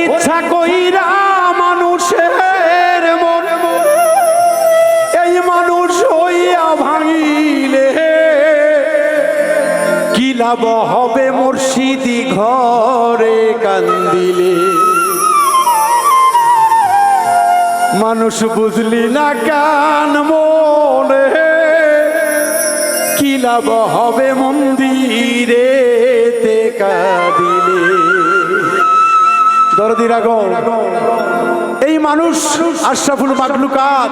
ইচ্ছা কইরা মানুষের মন এই মানুষ হইয়া ভাঙিলে কি লাভ হবে মুর্শিদি ঘরে কান্দিলে। মানুষ বুঝলি না কান মনে কি লাভ হবে মন্দিরে কাঁদিলে। দরদির আগর এই মানুষ আশরাফুল মাখলুকাত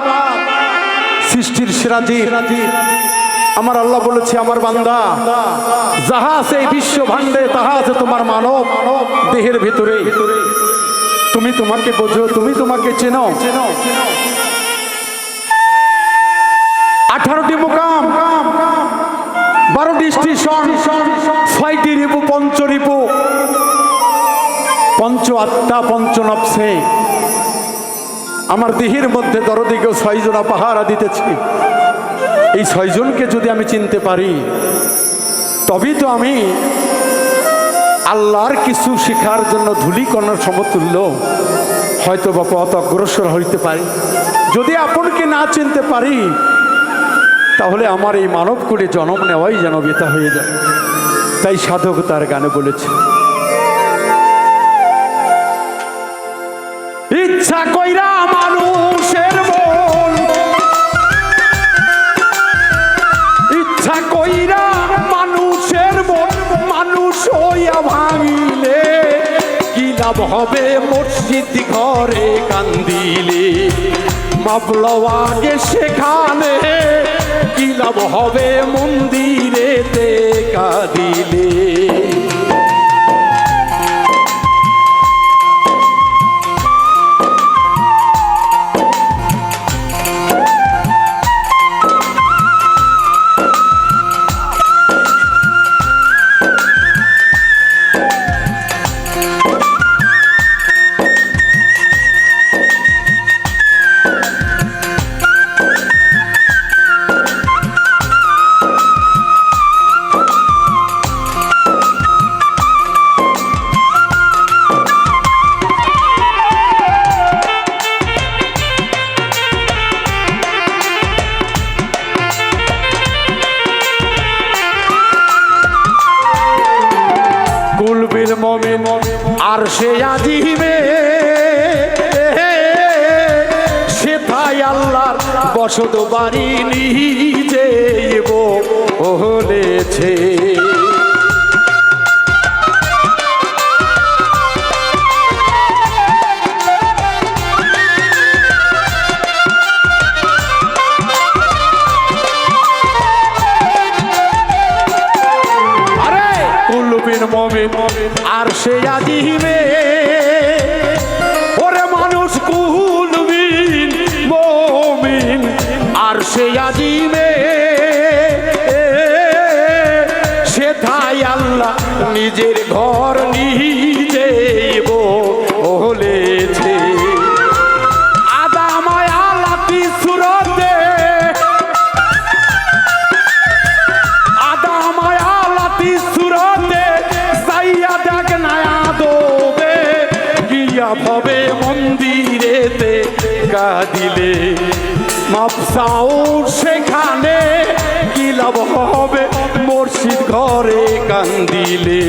সৃষ্টির সেরা জীব। আমার আল্লাহ বলেছে আমার বান্দা যাহা আছে এই বিশ্ব ভাণ্ডে তাহা আছে তোমার মানব দেহের ভিতরে। তুমি তোমাকে বোঝো, তুমি তোমাকে চেনো। 18টি মুকাম, 12টি স্টেশন, 6টি রিপু, পঞ্চরিপু, পঞ্চ আত্মা, পঞ্চনফসে আমার দেহের মধ্যে দরদিকে 6 জনা পাহারা দিতেছি। এই 6 জনকে যদি আমি চিনতে পারি তবেই তো আমি আল্লাহর কিছু শিখার জন্য ধূলিকণার সমতুল্য হয়তো বা পথ অগ্রসর হইতে পারি। যদি আপনকে না চিনতে পারি তাহলে আমার এই মানব কুলে জন্ম নেওয়াই যেন বৃথা হয়ে যায়। তাই সাধক তার গানে বলেছে ইচ্ছা কইরা মানুষের মন, ইচ্ছা কইরা মানুষের মন মানুষ হইয়া ভাঙিলে কি লাভ হবে মসজিদ ঘরে কান্দিলে। মাপলওয়াগে সেখানে কি লাভ হবে মন্দিরেতে কাঁদিলে। কুলবিল মুমিন আর সে আজিবে সেথায় আল্লাহর বসত বাড়ি নিজে বলেছে। মুমিন আর সে আজিবে ওরে মানুষ কুলবিন মুমিন আর সে আজিবে সেথায় আল্লাহ নিজের ঘর নিজে বলেছে। আদামায় আলাতি সুরতে আদামায় আলাতি সুরতে দেখ নয়া দোবে গিয়া ভবে মন্দিরেতে কাঁদিলে। মাপসাও সেখানে কি লাভ হবে মসজিদ ঘরে কান্দিলে।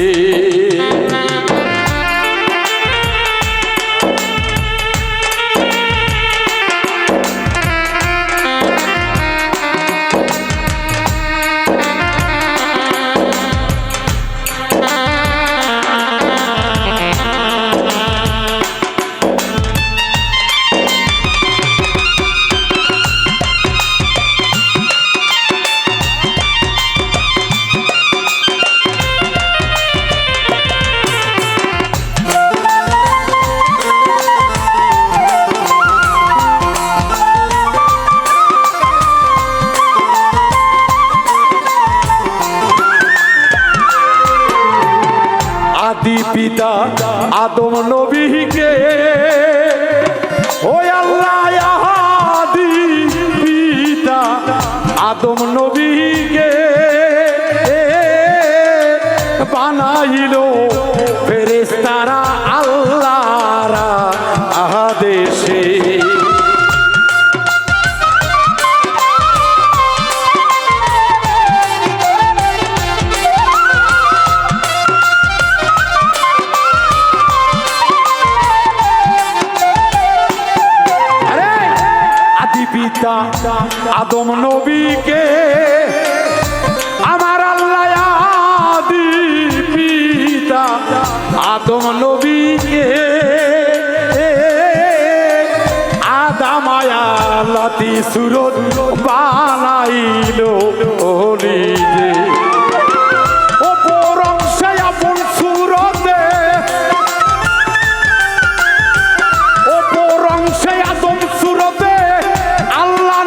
আদি পিতা আদম নবীকে ও আল্লাহ আদি পিতা আদম নবীকে বানাইলো ফেরেশতারা আল্লাহর আদম নবীকে আমার আল্লাহ আদি পিতা আদম নবীকে আদামায়ালাতি সুরত বানাইলো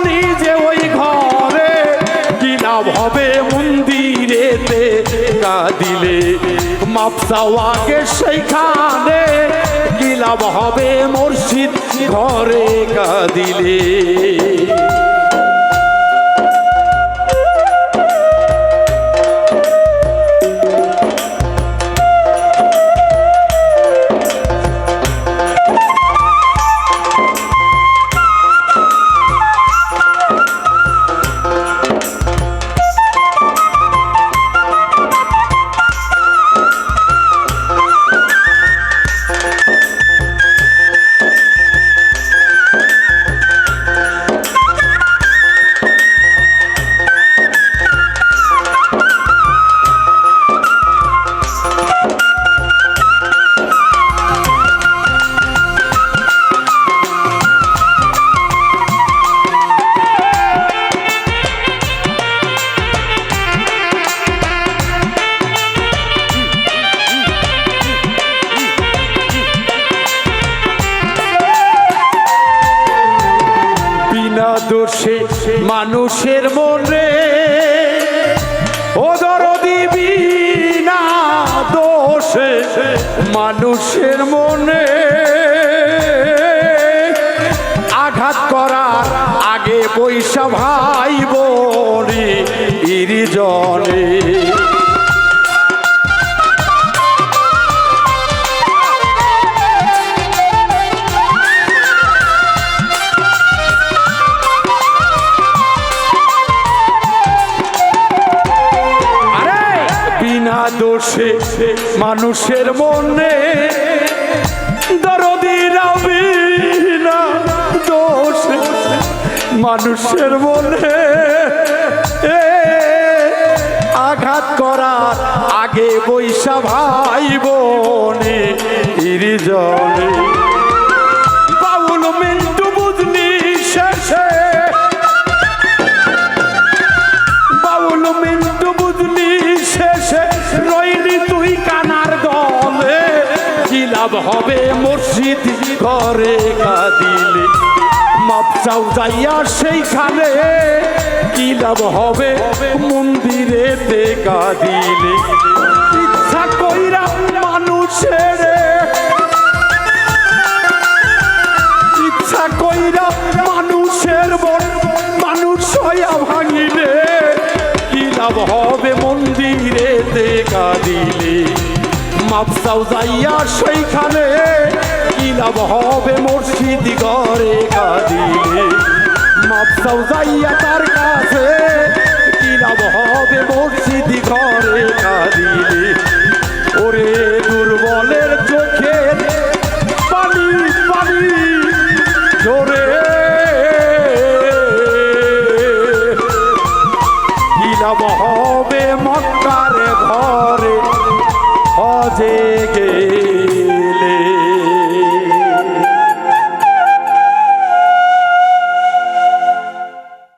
নিজে হবে মন্দিরেতে কাঁদিলে মাপ চাওয়াকে সেইখানে কি লাভ হবে মসজিদ ঘরে কাঁদিলে দোষে মানুষের মনে ও দরদি বিনা দোষে মানুষের মনে আঘাত করার আগে পয়সা ভাই বোনে ইরিজনে দোষে মানুষের মনে দরদিরা বিনা দোষে মানুষের মনে আঘাত করার আগে বৈশা ভাই বোনে ইরিজনে বাউল মিন্টু বুঝলি শেষে বাউল মিন্টু বুঝলি শেষে রইলি তুই কানার দলে কি লাভ হবে মসজিদ ঘরে কাঁদিলে মাপ চাও যাইয়া সেইখানে কি লাভ হবে মন্দিরেতে কাঁদিলে ইচ্ছা কইরা মানুষের ইচ্ছা কইরা মানুষের মানুষ হইয়া ভাঙিলে কি লাভ হবে মন্দিরেতে কাঁদিলে মাপ চাও যাইয়া সেইখানে কি লাভ হবে মসজিদ ঘরে কাঁদিলে মাপ চাও যাইয়া তার কাছে কি লাভ হবে মসজিদ ঘরে কাঁদিলে ওরে দুর্বলের চোখের পানি পানি জোরে কি লাভ হবে মক্কার ঘরে হজে গে